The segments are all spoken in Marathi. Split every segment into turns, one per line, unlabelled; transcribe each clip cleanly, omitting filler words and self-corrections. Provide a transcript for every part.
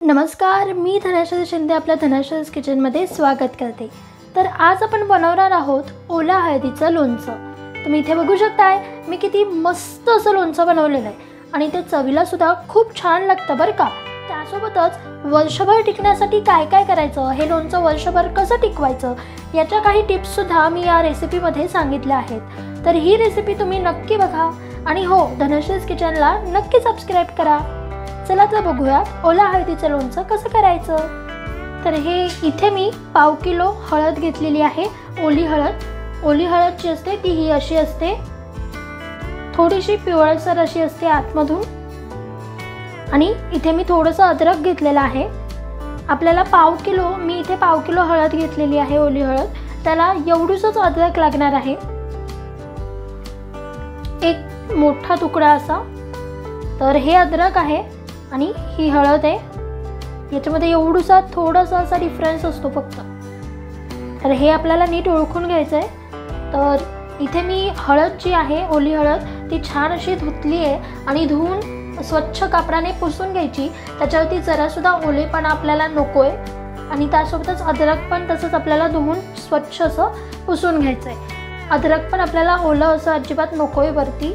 नमस्कार, मी धनश्री शिंदे आपल्या धनश्रीज किचनमध्ये स्वागत करते। तर आज आपण बनवणार आहोत ओल्या हळदीचं लोणचं। तुम्ही इथे बघू शकताय मी किती मस्त असं लोणचं बनवलेलं आहे आणि ते चवीला सुद्धा खूप छान लागतं बरं का। त्यासोबतच वर्षभर टिकण्यासाठी काय काय करायचं, हे लोणचं वर्षभर कसं टिकवायचं याच्या काही टिप्स सुद्धा मी या रेसिपीमध्ये सांगितल्या आहेत। तर ही रेसिपी तुम्ही नक्की बघा आणि हो, धनश्रीज किचनला नक्की सबस्क्राइब करा। चला तर बघूया ओल्या हळदीचं लोणचं कसं करायचं। तर हे इथे मी पाव किलो हळद घेतलेली आहे, ओली हळद। ओली हळद जी असते ती ही अशी असते, थोडीशी पिवळसर अशी असते आतमधून। आणि इथे मी थोडंसं अद्रक घेतलेलं आहे। आपल्याला मी इथे पाव किलो हळद घेतलेली आहे, ओली हळद, त्याला एवढूसच अद्रक लागणार आहे, एक मोठा तुकडा असा। तर हे अद्रक आहे आणि ही हळद आहे, याच्यामध्ये एवढूसा थोडासा असा डिफरन्स असतो फक्त। तर हे आपल्याला नीट ओळखून घ्यायचं आहे। तर इथे मी हळद जी आहे, ओली हळद, ती छान अशी धुतली आहे आणि धुवून स्वच्छ कापडाने पुसून घ्यायची। त्याच्यावरती जरासुद्धा ओलेपणा आपल्याला नको आहे आणि त्यासोबतच अद्रक पण तसंच आपल्याला धुवून स्वच्छ असं पुसून घ्यायचं आहे। अद्रक पण आपल्याला ओलं असं अजिबात नको आहे वरती।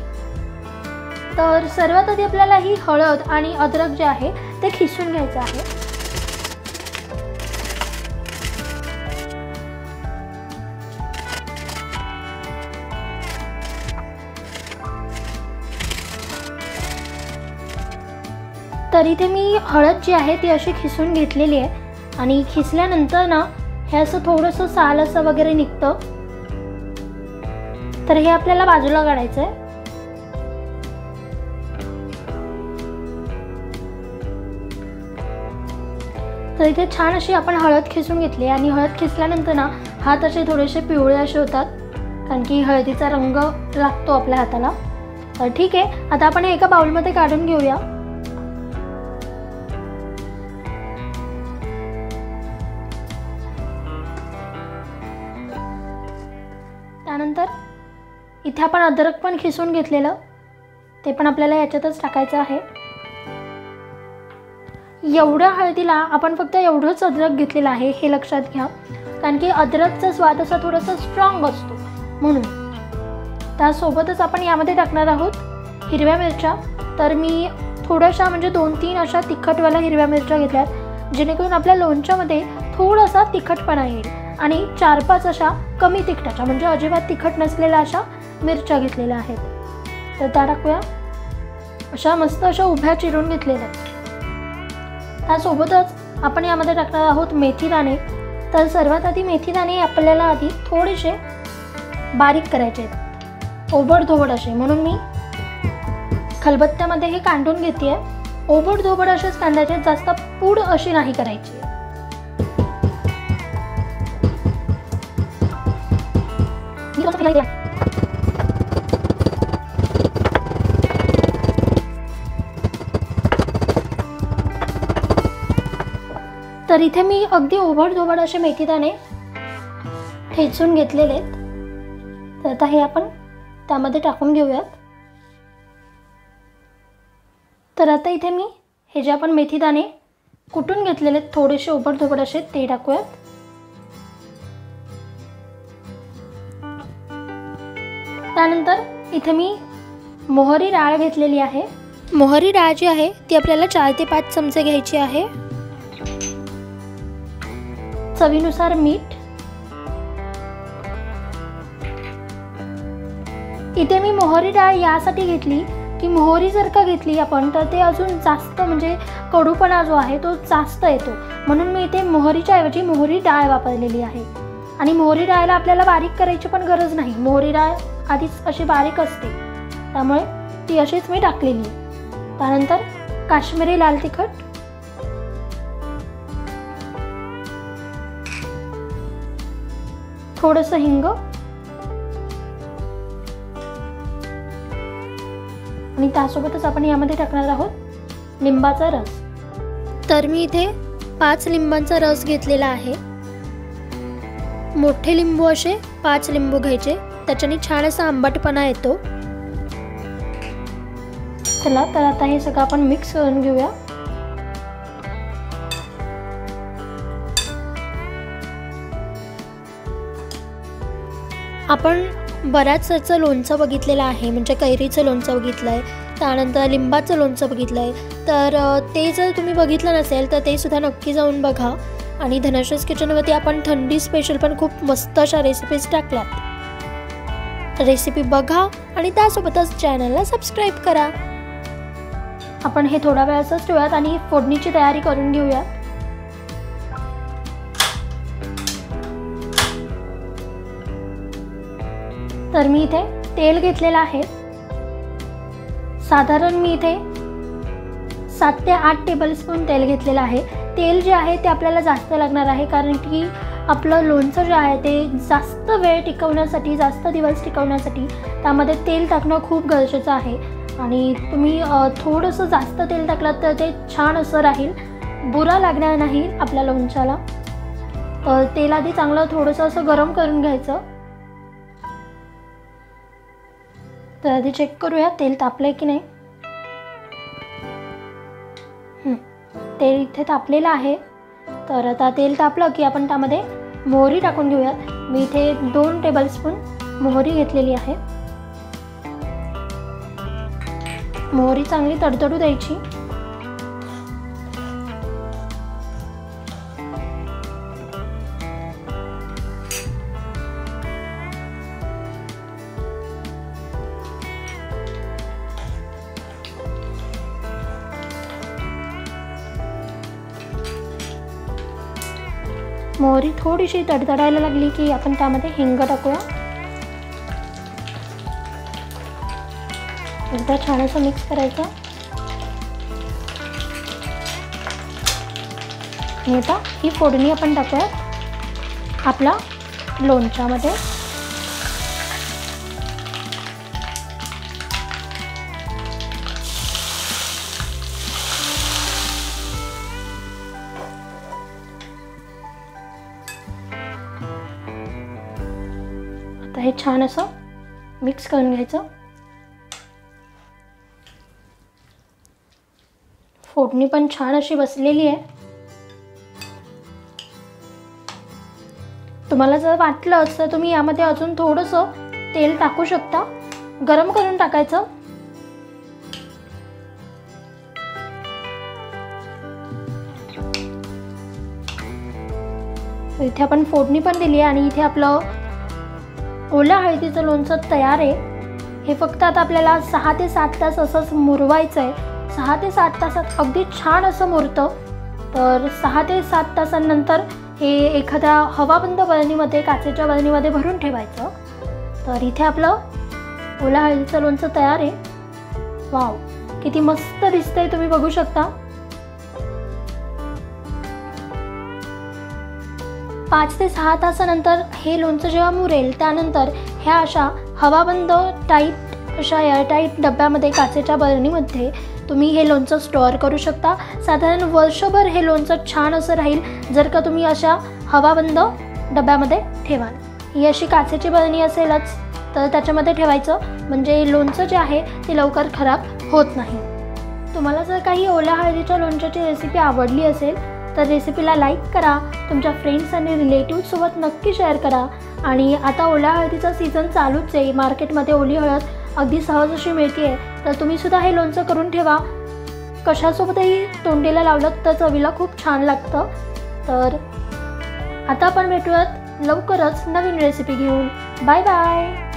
तर सर्वात आधी आपल्याला ही हळद आणि अद्रक जे आहे ते खिसून घ्यायचं आहे। तर इथे मी हळद जी आहे ती अशी खिसून घेतलेली आहे आणि खिसल्यानंतर ना हे असं थोडंसं साल असं वगैरे निघतं। तर हे आपल्याला बाजूला काढायचं आहे। तर इथे छान अशी आपण हळद खिसून घेतली आणि हळद खिसल्यानंतर ना हात असे थोडेसे पिवळे असे होतात, कारण की हळदीचा रंग लागतो आपल्या हाताला। तर ठीक आहे, आता आपण एका बाउलमध्ये काढून घेऊया। त्यानंतर इथे आपण अद्रक पण खिसून घेतलेलं, ते पण आपल्याला याच्यातच टाकायचं आहे। एवढ्या हळदीला आपण फक्त एवढंच अद्रक घेतलेलं आहे, हे लक्षात घ्या, कारण की अद्रकचा स्वाद असा थोडासा स्ट्रॉंग असतो म्हणून। त्यासोबतच आपण यामध्ये टाकणार आहोत हिरव्या मिरच्या। तर मी थोड्याशा म्हणजे 2-3 अशा तिखटवाल्या हिरव्या मिरच्या घेतल्यात, जेणेकरून आपल्या लोणच्यामध्ये थोडासा तिखटपणा येईल। आणि 4-5 अशा कमी तिखटाच्या म्हणजे अजिबात तिखट नसलेल्या अशा मिरच्या घेतलेल्या आहेत। तर त्या टाकूया, अशा मस्त अशा उभ्या चिरून घेतलेल्या आहेत। त्यासोबतच आपण यामध्ये टाकणार आहोत मेथी दाणे। तर सर्वात आधी मेथी दाणे आपल्याला आधी थोडेसे बारीक करायचे आहेत, ओबडधोबड असे, म्हणून मी खलबत्त्यामध्ये हे कांडून घेते आहे। ओबडधोबड असेच कांद्याचे, जास्त पूड अशी नाही करायची। तर इथे मी अगदी ओबडधोबड असे मेथीदाणे ठेचून घेतलेले आहेत। तर आता हे आपण त्यामध्ये टाकून घेऊयात। तर आता इथे मी हे जे आपण मेथीदाणे कुटून घेतलेले आहेत थोडेसे ओबडधोबड असे, ते टाकूयात। त्यानंतर इथे मी मोहरी डाळ घेतलेली आहे। मोहरी डाळ जी आहे ती आपल्याला 4 ते 5 चमचे घ्यायची आहे। चवीनुसार मीठ। इथे मी मोहरी डाळ यासाठी घेतली की मोहरी जर का घेतली आपण तर ते अजून जास्त म्हणजे कडूपणा जो आहे तो जास्त येतो, म्हणून मी इथे मोहरीच्या ऐवजी मोहरी डाळ वापरलेली आहे। आणि मोहरी डाळला आपल्याला बारीक करायची पण गरज नाही, मोहरी डाळ आधीच अशी बारीक असते, त्यामुळे ती अशीच मी टाकलेली आहे। त्यानंतर काश्मीरी लाल तिखट, थोडंसं हिंग आणि त्यासोबतच आपण यामध्ये टाकणार आहोत लिंबाचा रस। तर मी इथे 5 लिंबांचा रस घेतलेला आहे। मोठे लिंबू असे 5 लिंबू घ्यायचे, त्याच्याने छान असा आंबटपणा येतो। चला तर आता हे सगळं आपण मिक्स करून घेऊया। आपण बऱ्याच याचं लोणचं बघितलेलं आहे, म्हणजे कैरीचं लोणचं बघितलं आहे, त्यानंतर लिंबाचं लोणचं बघितलं आहे. तर ते जर तुम्ही बघितलं नसेल तर ते सुद्धा नक्की जाऊन बघा. आणि धनाश्रीज किचनवरती आपण थंडी स्पेशल पण खूप मस्त अशा रेसिपीज टाकल्यात. रेसिपी बघा आणि त्यासोबतच चॅनलला सबस्क्राईब करा. आपण हे थोडा वेळ असंच ठेवूयात आणि फोडणीची तयारी करून घेऊया. तर मी इथे तेल घेतलेलं आहे. साधारण मी इथे 7 ते 8 टेबलस्पून तेल घेतलेलं आहे. तेल जे आहे ते आपल्याला जास्त लागणार आहे, कारण की आपलं लोणचं जे आहे ते जास्त वेळ टिकवण्यासाठी, जास्त दिवस टिकवण्यासाठी त्यामध्ये तेल टाकणं खूप गरजेचं आहे. आणि तुम्ही थोडंसं जास्त तेल टाकलं तर ते छान असं राहील, बुरा लागणार नाही आपल्या लोणच्याला. तर तेल आधी चांगलं थोडंसं असं गरम करून घ्यायचं. तर आधी चेक करूया तेल तापलंय की नाही. तेल इथे तापलेलं आहे. तर आता तेल तापलं की आपण त्यामध्ये मोहरी टाकून घेऊयात. मी इथे 2 टेबलस्पून मोहरी घेतलेली आहे. मोहरी चांगली तडतडू द्यायची. मोहरी थोडीशी तडतडायला लागली की आपण त्यामध्ये हिंग टाकूया. एकदा छान असं मिक्स करायचं. आणि आता ही फोडणी आपण टाकूया आपला लोणच्यामध्ये. आता हे छान असं मिक्स करून घ्यायचं. फोडणी पण छान अशी बसलेली आहे. तुम्हाला जर वाटलं तर तुम्ही यामध्ये अजून थोडंसं तेल टाकू शकता. गरम करून टाकायचं. इथे आपण फोडणी पण दिली आहे आणि इथे आपलं ओल्या हळदीचं लोणचं तयार आहे. हे फक्त आता आपल्याला 6 ते 7 तास असंच मुरवायचं आहे. 6 ते 7 तासात अगदी छान असं मुरतं. तर 6 ते 7 तासांनंतर हे एखाद्या हवाबंद बरणीमध्ये, काचेच्या बरणीमध्ये भरून ठेवायचं. तर इथे आपलं ओल्या हळदीचं लोणचं तयार आहे. वाव, किती मस्त दिसतंय, तुम्ही बघू शकता. 5 ते 6 तासानंतर हे लोणचं जेव्हा मुरेल त्यानंतर ह्या अशा हवाबंद अशा एअरटाईट डब्यामध्ये, काचेच्या बरणीमध्ये तुम्ही हे लोणचं स्टोअर करू शकता. साधारण वर्षभर हे लोणचं छान असं राहील जर का तुम्ही अशा हवाबंद डब्यामध्ये ठेवाल. ही अशी काचेची बरणी असेलच तर त्याच्यामध्ये ठेवायचं, म्हणजे लोणचं जे आहे ते लवकर खराब होत नाही. तुम्हाला जर काही ओल्या हळदीच्या लोणच्याची रेसिपी आवडली असेल तर रेसिपीला लाईक करा. तुमच्या फ्रेंड्स आणि रिलेटिव्हसोबत नक्की शेअर करा. आणि आता ओल्या हळदीचा सीझन चालूच आहे. मार्केटमध्ये ओली हळद अगदी सहज अशी मिळते आहे. तर तुम्हीसुद्धा हे लोणचं करून ठेवा. कशासोबतही तोंडीला लावलं तर चवीला खूप छान लागतं. तर आता आपण भेटूयात लवकरच नवीन रेसिपी घेऊन. Bye bye.